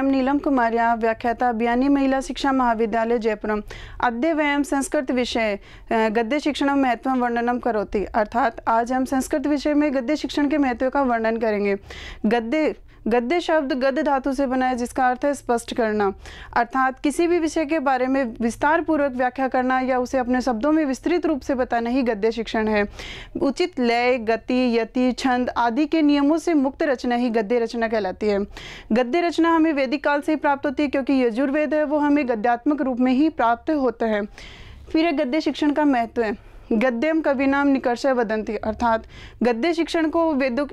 वयम नीलम कुमार्या व्याख्याता बियानी महिला शिक्षा महाविद्यालय जयपुरम अद्य वयम संस्कृत विषय गद्य शिक्षण महत्व वर्णनम करोति। अर्थात आज हम संस्कृत विषय में गद्य शिक्षण के महत्व का वर्णन करेंगे। गद्य शब्द गद्य धातु से बना है, जिसका अर्थ है स्पष्ट करना, अर्थात किसी भी विषय के बारे में विस्तार पूर्वक व्याख्या करना या उसे अपने शब्दों में विस्तृत रूप से बताना ही गद्य शिक्षण है। उचित लय, गति, यति, छंद आदि के नियमों से मुक्त रचना ही गद्य रचना कहलाती है। गद्य रचना हमें वैदिक काल से ही प्राप्त होती है, क्योंकि यजुर्वेद है वो हमें गद्यात्मक रूप में ही प्राप्त होता है। फिर है गद्य शिक्षण का महत्व है। गद्यम कविनाम निकर्ष वदंती, अर्थात गद्य शिक्षण को वेदों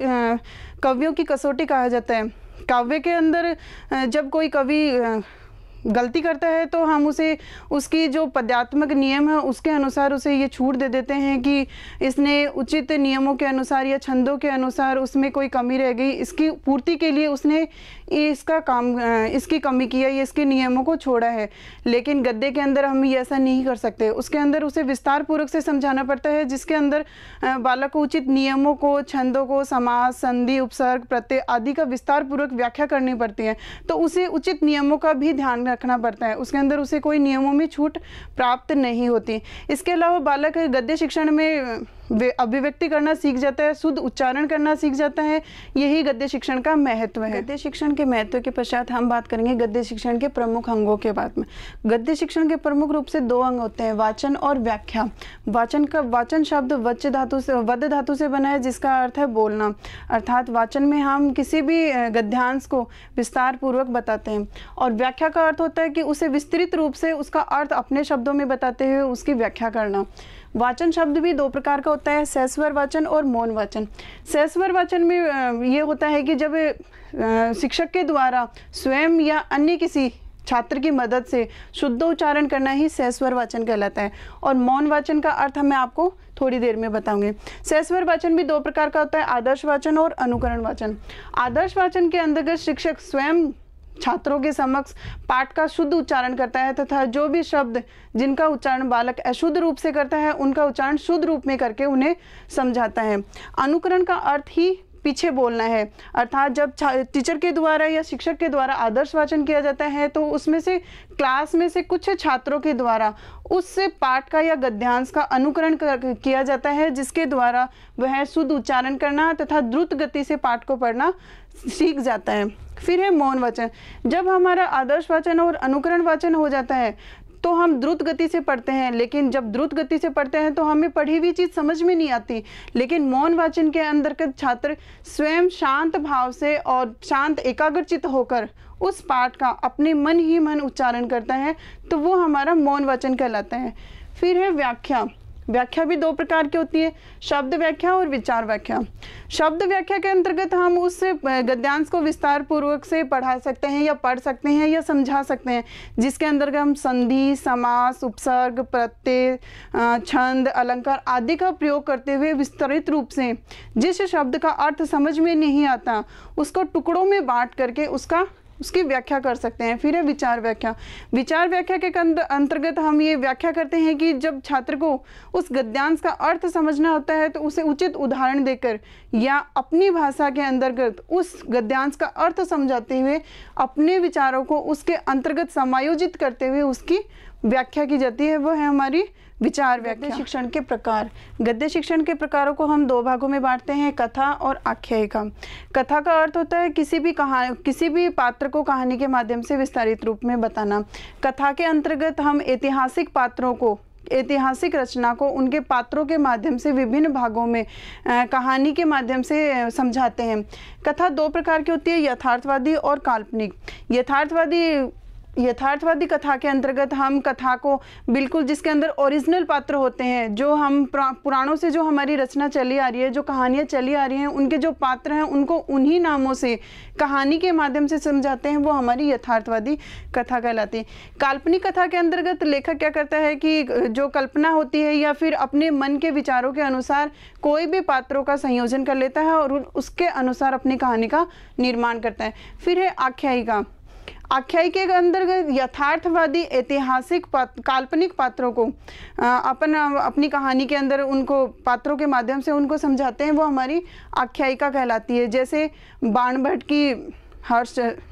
कवियों की कसौटी कहा जाता है। काव्य के अंदर जब कोई कवि गलती करता है तो हम उसे उसकी जो पद्यात्मक नियम है उसके अनुसार उसे ये छूट दे देते हैं कि इसने उचित नियमों के अनुसार या छंदों के अनुसार उसमें कोई कमी रह गई, इसकी पूर्ति के लिए उसने इसकी कमी की है या इसके नियमों को छोड़ा है। लेकिन गद्य के अंदर हम ऐसा नहीं कर सकते। उसके अंदर उसे विस्तार पूर्वक से समझाना पड़ता है, जिसके अंदर बालक को उचित नियमों को, छंदों को, समास, संधि, उपसर्ग, प्रत्यय आदि का विस्तार पूर्वक व्याख्या करनी पड़ती है। तो उसे उचित नियमों का भी ध्यान रखना पड़ता है। उसके अंदर उसे कोई नियमों में छूट प्राप्त नहीं होती। इसके अलावा बालक गद्य शिक्षण में अभिव्यक्ति करना सीख जाता है, शुद्ध उच्चारण करना सीख जाता है। यही गद्य शिक्षण का महत्व है। गद्य शिक्षण के महत्व के पश्चात हम बात करेंगे गद्य शिक्षण के प्रमुख अंगों के बारे में। गद्य शिक्षण के प्रमुख रूप से दो अंग होते हैं, वाचन और व्याख्या। वाचन शब्द वच धातु से, वद धातु से बना है, जिसका अर्थ है बोलना। अर्थात वाचन में हम किसी भी गद्यांश को विस्तार पूर्वक बताते हैं, और व्याख्या का अर्थ होता है कि उसे विस्तृत रूप से उसका अर्थ अपने शब्दों में बताते हुए उसकी व्याख्या करना। वाचन शब्द भी दो प्रकार का होता है, सहस्वर वाचन और मौन वाचन। सहस्वर वाचन में ये होता है कि जब शिक्षक के द्वारा स्वयं या अन्य किसी छात्र की मदद से शुद्ध उच्चारण करना ही सहस्वर वाचन कहलाता है। और मौन वाचन का अर्थ मैं आपको थोड़ी देर में बताऊंगी। सहस्वर वाचन भी दो प्रकार का होता है, आदर्श वाचन और अनुकरण वाचन। आदर्श वाचन के अंतर्गत शिक्षक स्वयं छात्रों के समक्ष पाठ का शुद्ध उच्चारण करता है, तथा जो भी शब्द जिनका उच्चारण बालक अशुद्ध रूप से करता है उनका उच्चारण शुद्ध रूप में करके उन्हें समझाता है। अनुकरण का अर्थ ही पीछे बोलना है, अर्थात जब टीचर के द्वारा या शिक्षक के द्वारा आदर्श वाचन किया जाता है तो उसमें से क्लास में से कुछ छात्रों के द्वारा उस पाठ का या गद्यांश का अनुकरण किया जाता है, जिसके द्वारा वह शुद्ध उच्चारण करना तथा द्रुत गति से पाठ को पढ़ना सीख जाता है। फिर है मौन वाचन। जब हमारा आदर्श वाचन और अनुकरण वाचन हो जाता है तो हम द्रुत गति से पढ़ते हैं, लेकिन जब द्रुत गति से पढ़ते हैं तो हमें पढ़ी हुई चीज़ समझ में नहीं आती। लेकिन मौन वाचन के अंतर्गत छात्र स्वयं शांत भाव से और शांत एकाग्रचित होकर उस पाठ का अपने मन ही मन उच्चारण करता है, तो वो हमारा मौन वाचन कहलाता है। फिर है व्याख्या। व्याख्या भी दो प्रकार की होती है, शब्द व्याख्या और विचार व्याख्या। शब्द व्याख्या के अंतर्गत हम उस गद्यांश को विस्तार पूर्वक से पढ़ा सकते हैं या पढ़ सकते हैं या समझा सकते हैं, जिसके अंतर्गत हम संधि, समास, उपसर्ग, प्रत्यय, छंद, अलंकार आदि का प्रयोग करते हुए विस्तृत रूप से जिस शब्द का अर्थ समझ में नहीं आता उसको टुकड़ों में बांट करके उसकी व्याख्या कर सकते हैं। फिर है विचार व्याख्या। विचार व्याख्या के अंतर्गत हम ये व्याख्या करते हैं कि जब छात्र को उस गद्यांश का अर्थ समझना होता है तो उसे उचित उदाहरण देकर या अपनी भाषा के अंतर्गत उस गद्यांश का अर्थ समझाते हुए अपने विचारों को उसके अंतर्गत समायोजित करते हुए उसकी व्याख्या की जाती है। वो है हमारी विचार व्याख्या। शिक्षण के प्रकार। गद्य शिक्षण के प्रकारों को हम दो भागों में बांटते हैं, कथा और आख्यायिका। कथा का अर्थ होता है किसी भी पात्र को कहानी के माध्यम से विस्तारित रूप में बताना। कथा के अंतर्गत हम ऐतिहासिक पात्रों को, ऐतिहासिक रचना को उनके पात्रों के माध्यम से विभिन्न भागों में कहानी के माध्यम से समझाते हैं। कथा दो प्रकार की होती है, यथार्थवादी और काल्पनिक। यथार्थवादी कथा के अंतर्गत हम कथा को बिल्कुल जिसके अंदर ओरिजिनल पात्र होते हैं, जो हम पुराणों से जो हमारी रचना चली आ रही है, जो कहानियाँ चली आ रही हैं, उनके जो पात्र हैं उनको उन्हीं नामों से कहानी के माध्यम से समझाते हैं, वो हमारी यथार्थवादी कथा कहलाती है। काल्पनिक कथा के अंतर्गत लेखक क्या करता है कि जो कल्पना होती है या फिर अपने मन के विचारों के अनुसार कोई भी पात्रों का संयोजन कर लेता है और उसके अनुसार अपनी कहानी का निर्माण करता है। फिर है आख्यायिका। आख्यायिका के अंतर्गत यथार्थवादी ऐतिहासिक काल्पनिक पात्रों को अपनी कहानी के अंदर उनको पात्रों के माध्यम से उनको समझाते हैं, वो हमारी आख्यायिका कहलाती है। जैसे बाणभट्ट की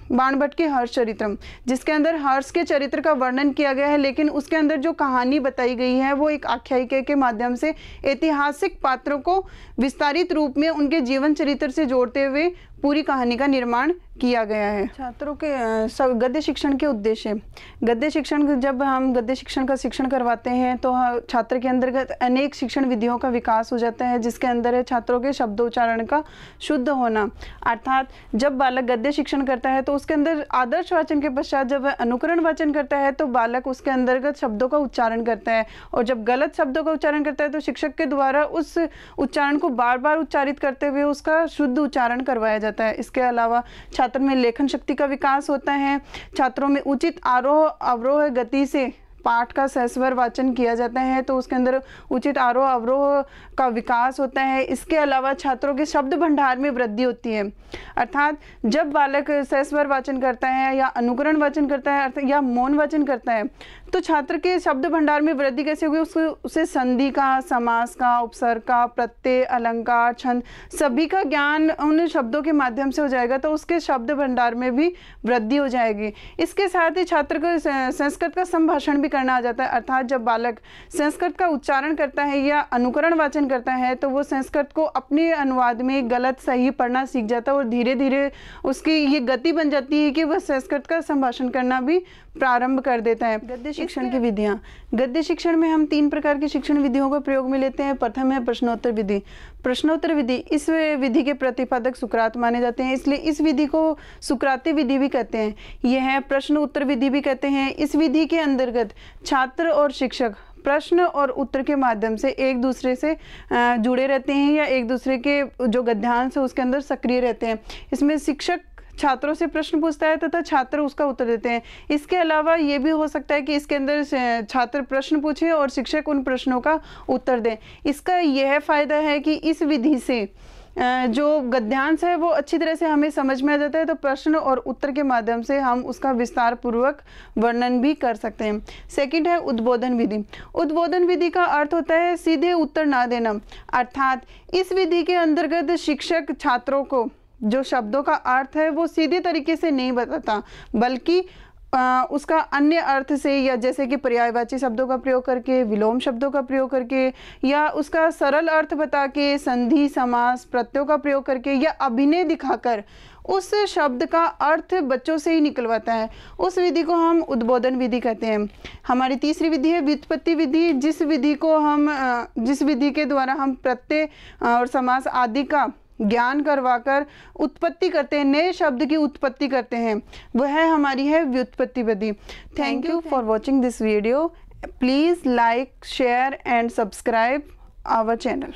बाणभट्ट के हर्ष चरित्रम, जिसके अंदर हर्ष के चरित्र का वर्णन किया गया है, लेकिन उसके अंदर जो कहानी बताई गई है वो एक आख्यायिका के माध्यम से ऐतिहासिक पात्रों को विस्तारित रूप में उनके जीवन चरित्र से जोड़ते हुए पूरी कहानी का निर्माण किया गया है। छात्रों के गद्य शिक्षण के उद्देश्य। गद्य शिक्षण, जब हम गद्य शिक्षण का शिक्षण करवाते हैं तो छात्र के अंतर्गत अनेक शिक्षण विधियों का विकास हो जाता है, जिसके अंदर है छात्रों के शब्दोच्चारण का शुद्ध होना। अर्थात जब बालक गद्य शिक्षण करता है तो उसके अंदर आदर्श वाचन के पश्चात जब वह अनुकरण वाचन करता है तो बालक उसके अंतर्गत शब्दों का उच्चारण करता है, और जब गलत शब्दों का उच्चारण करता है तो शिक्षक के द्वारा उस उच्चारण को बार बार उच्चारित करते हुए उसका शुद्ध उच्चारण करवाया जाता है। इसके अलावा छात्र में लेखन शक्ति का विकास होता है। छात्रों में उचित आरोह अवरोह गति से पाठ का सहस्वर वाचन किया जाता है, तो उसके अंदर उचित आरोह अवरोह का विकास होता है। इसके अलावा छात्रों के शब्द भंडार में वृद्धि होती है। अर्थात जब बालक सहस्वर वाचन करता है या अनुकरण वाचन करता है या मौन वाचन करता है तो छात्र के शब्द भंडार में वृद्धि कैसे होगी, उसे संधि का, समास का, उपसर्ग का, प्रत्यय, अलंकार, छंद सभी का ज्ञान उन शब्दों के माध्यम से हो जाएगा, तो उसके शब्द भंडार में भी वृद्धि हो जाएगी। इसके साथ ही छात्र को संस्कृत का संभाषण भी करना आ जाता है। अर्थात जब बालक संस्कृत का उच्चारण करता है या अनुकरण वाचन करता है तो वो संस्कृत को अपने अनुवाद में गलत सही पढ़ना सीख जाता है, और धीरे धीरे उसकी ये गति बन जाती है कि वह संस्कृत का संभाषण करना भी प्रारंभ कर देता है। गद्य शिक्षण की विधियाँ। गद्य शिक्षण में हम 3 प्रकार की शिक्षण विधियों का प्रयोग में लेते हैं। प्रथम है प्रश्नोत्तर विधि। प्रश्नोत्तर विधि, इस विधि के प्रतिपादक सुकरात माने जाते हैं, इसलिए इस विधि को सुकराती विधि भी कहते हैं। यह है प्रश्न उत्तर विधि भी कहते हैं। इस विधि के अंतर्गत छात्र और शिक्षक प्रश्न और उत्तर के माध्यम से एक दूसरे से जुड़े रहते हैं या एक दूसरे के जो गद्यांश है उसके अंदर सक्रिय रहते हैं। इसमें शिक्षक छात्रों से प्रश्न पूछता है तथा छात्र उसका उत्तर देते हैं। इसके अलावा ये भी हो सकता है कि इसके अंदर छात्र प्रश्न पूछें और शिक्षक उन प्रश्नों का उत्तर दें। इसका यह फ़ायदा है कि इस विधि से जो गद्यांश है वो अच्छी तरह से हमें समझ में आ जाता है, तो प्रश्न और उत्तर के माध्यम से हम उसका विस्तार पूर्वक वर्णन भी कर सकते हैं। सेकंड है उद्बोधन विधि। उद्बोधन विधि का अर्थ होता है सीधे उत्तर ना देना। अर्थात इस विधि के अंतर्गत शिक्षक छात्रों को जो शब्दों का अर्थ है वो सीधे तरीके से नहीं बताता, बल्कि उसका अन्य अर्थ से, या जैसे कि पर्यायवाची शब्दों का प्रयोग करके, विलोम शब्दों का प्रयोग करके, या उसका सरल अर्थ बता के, संधि, समास, प्रत्ययों का प्रयोग करके, या अभिनय दिखाकर उस शब्द का अर्थ बच्चों से ही निकलवाता है। उस विधि को हम उद्बोधन विधि कहते हैं। हमारी तीसरी विधि है व्युत्पत्ति विधि। जिस विधि के द्वारा हम प्रत्यय और समास आदि का ज्ञान करवाकर उत्पत्ति करते हैं, नए शब्द की उत्पत्ति करते हैं, वह हमारी है व्युत्पत्ति विधि। Thank you for watching this video. Please like, share and subscribe our channel.